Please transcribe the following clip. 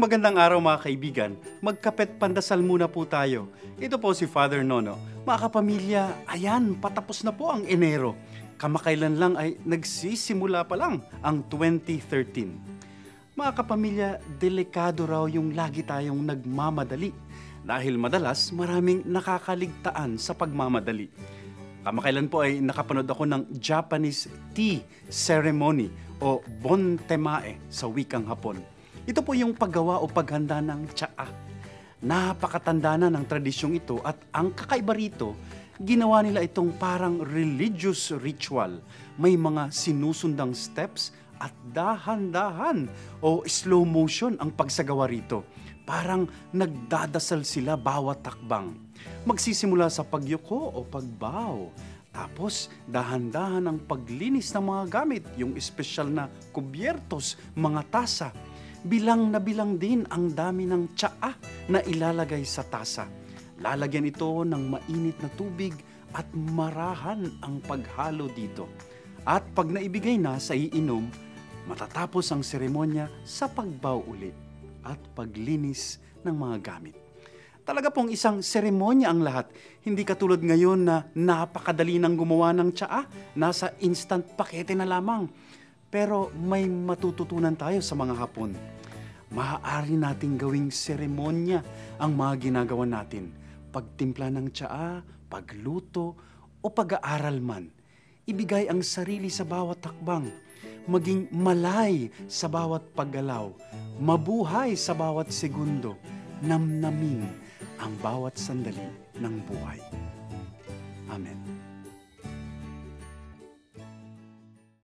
Magandang araw mga kaibigan. Magkapet pandasal muna po tayo. Ito po si Father Nono. Mga kapamilya, ayan, patapos na po ang Enero. Kamakailan lang ay nagsisimula pa lang ang 2013. Mga kapamilya, delikado raw yung lagi tayong nagmamadali. Dahil madalas maraming nakakaligtaan sa pagmamadali. Kamakailan po ay nakapanood ako ng Japanese tea ceremony o Bon Temae sa wikang Hapon. Ito po yung paggawa o paghanda ng tsaa. Napakatanda na ng tradisyong ito at ang kakaiba rito, ginawa nila itong parang religious ritual. May mga sinusundang steps at dahan-dahan o slow motion ang pagsagawa rito. Parang nagdadasal sila bawat takbang. Magsisimula sa pagyuko o pagbow. Tapos, dahan-dahan ang paglinis ng mga gamit, yung espesyal na kubyertos, mga tasa. Bilang na bilang din ang dami ng tsaa na ilalagay sa tasa. Lalagyan ito ng mainit na tubig at marahan ang paghalo dito. At pag naibigay na sa iinom, matatapos ang seremonya sa pagbaw ulit at paglinis ng mga gamit. Talaga pong isang seremonya ang lahat. Hindi katulad ngayon na napakadali nang gumawa ng tsaa, nasa instant pakete na lamang. Pero may matututunan tayo sa mga Hapon. Maaari nating gawing seremonya ang mga ginagawa natin. Pagtimpla ng tsaa, pagluto, o pag-aaral man. Ibigay ang sarili sa bawat takbang. Maging malay sa bawat paggalaw. Mabuhay sa bawat segundo. Namnamin ang bawat sandali ng buhay. Amen.